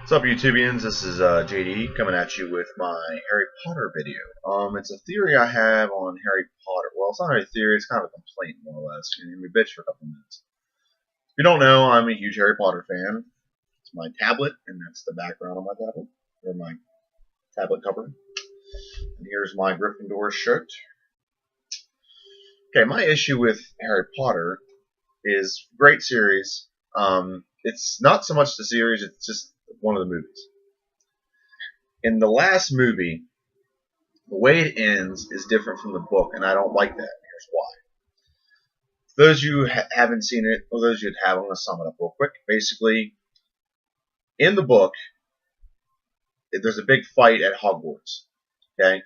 What's up, YouTubians? This is JD coming at you with my Harry Potter video. It's a theory I have on Harry Potter. Well, it's not really a theory, it's kind of a complaint, more or less. You're going to be bitch for a couple minutes. If you don't know, I'm a huge Harry Potter fan. It's my tablet, and that's the background on my tablet, or my tablet cover. And here's my Gryffindor shirt. Okay, my issue with Harry Potter is great series. It's not so much the series, it's just one of the movies. In the last movie, the way it ends is different from the book, and I don't like that. Here's why. For those of you who haven't seen it, or those of you that have, I'm going to sum it up real quick. Basically, in the book, there's a big fight at Hogwarts. Okay,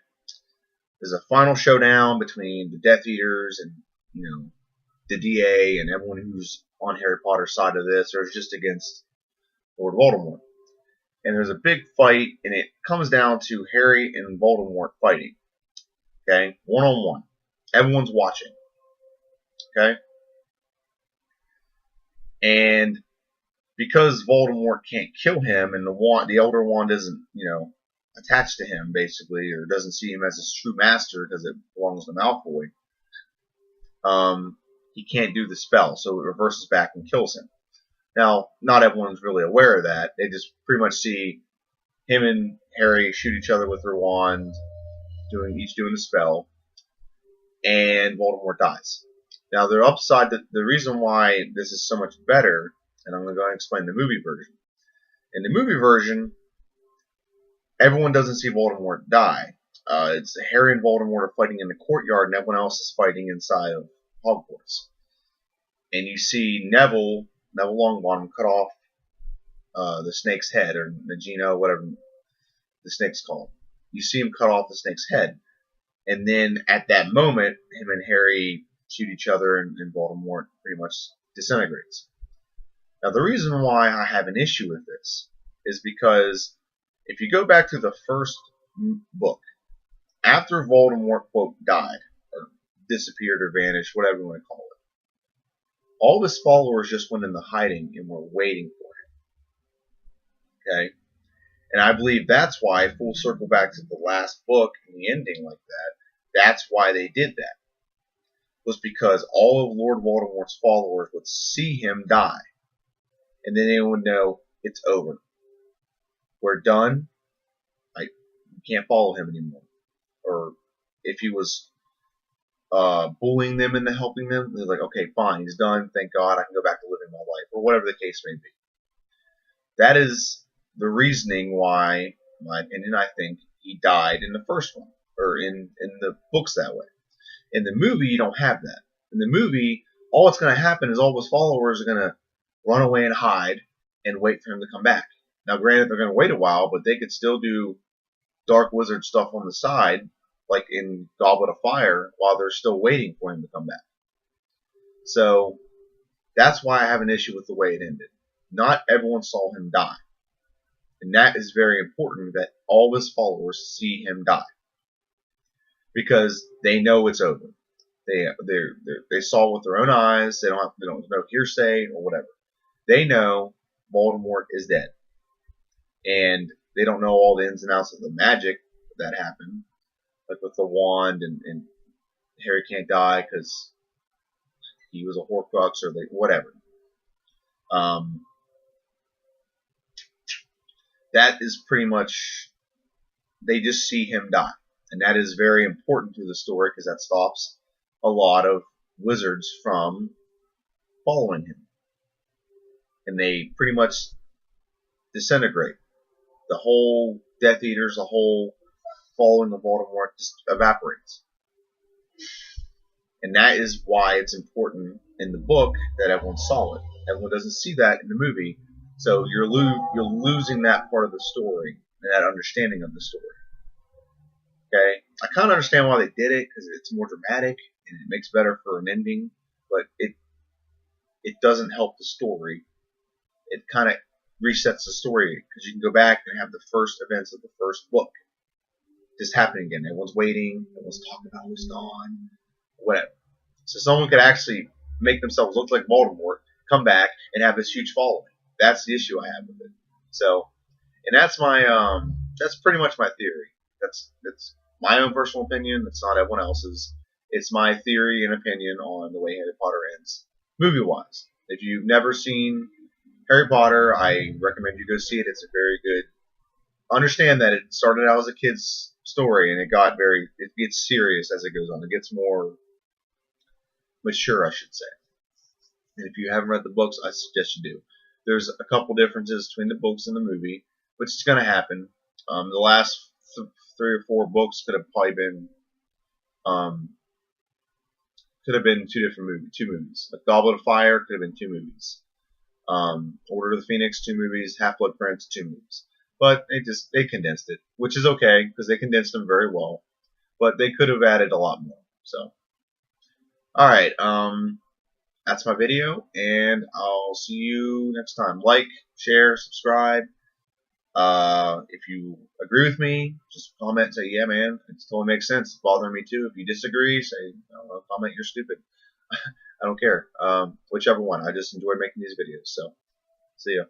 there's a final showdown between the Death Eaters and the DA and everyone who's on Harry Potter's side of this, or is just against Lord Voldemort. And there's a big fight, and it comes down to Harry and Voldemort fighting. Okay? One-on-one. Everyone's watching. Okay? And because Voldemort can't kill him, and the Elder Wand isn't, attached to him, basically, or doesn't see him as his true master because it belongs to Malfoy, he can't do the spell, so it reverses back and kills him. Now, not everyone's really aware of that. They just pretty much see him and Harry shoot each other with their wand, each doing the spell, and Voldemort dies. Now, the reason why this is so much better, and I'm going to go ahead and explain the movie version. In the movie version, everyone doesn't see Voldemort die. It's Harry and Voldemort are fighting in the courtyard, and everyone else is fighting inside of Hogwarts. And you see Neville Longbottom cut off the snake's head, or Nagino, whatever the snake's called. You see him cut off the snake's head. And then at that moment, him and Harry shoot each other, and Voldemort pretty much disintegrates. Now, the reason why I have an issue with this is because if you go back to the first book, after Voldemort, quote, died, or disappeared, or vanished, whatever you want to call it, all of his followers just went into hiding and were waiting for him. Okay? And I believe that's why, full circle back to the last book and the ending like that, that's why they did that. Was because all of Lord Voldemort's followers would see him die. And then they would know it's over. We're done. You can't follow him anymore. Or if he was bullying them into helping them, they're like, okay, fine, he's done, thank God, I can go back to living my life, or whatever the case may be. That is the reasoning why, in my opinion, I think he died in the first one, or in the books that way. In the movie, you don't have that. In the movie, all that's going to happen is all of his followers are going to run away and hide and wait for him to come back. Now, granted, they're going to wait a while, but they could still do dark wizard stuff on the side, like in Goblet of Fire, while they're still waiting for him to come back. So that's why I have an issue with the way it ended. Not everyone saw him die. And that is very important, that all of his followers see him die. Because they know it's over. They saw with their own eyes. They don't no hearsay or whatever. They know Voldemort is dead. And they don't know all the ins and outs of the magic that happened. Like with the wand, and Harry can't die because he was a Horcrux, or whatever. That is pretty much, they just see him die. And that is very important to the story because that stops a lot of wizards from following him. And they pretty much disintegrate. The whole Death Eaters, the whole following of Voldemort just evaporates. And that is why it's important in the book that everyone saw it. Everyone doesn't see that in the movie, so you're losing that part of the story and that understanding of the story. Okay, I kind of understand why they did it because it's more dramatic and it makes better for an ending, but it doesn't help the story. It kind of resets the story because you can go back and have the first events of the first book just happening again. Everyone's waiting, everyone's talking about who's gone, whatever. So someone could actually make themselves look like Voldemort, come back, and have this huge following. That's the issue I have with it. So And that's pretty much my theory. That's my own personal opinion. It's not everyone else's. It's my theory and opinion on the way Harry Potter ends, movie wise. If you've never seen Harry Potter, I recommend you go see it. It's a very good. Understand that it started out as a kid's story and it gets serious as it goes on. It gets more mature, I should say. And if you haven't read the books, I suggest you do. There's a couple differences between the books and the movie, which is going to happen. The last 3 or 4 books um, could have been two movies. Like Goblet of Fire could have been 2 movies. Order of the Phoenix, 2 movies. Half Blood Prince, 2 movies. But they condensed it, which is okay because they condensed them very well. But they could have added a lot more. So, all right. That's my video, and I'll see you next time. Like, share, subscribe. If you agree with me, just comment and say, yeah, man, it totally makes sense. It's bothering me too. If you disagree, say, comment, you're stupid. I don't care. Whichever one. I just enjoy making these videos. So, see ya.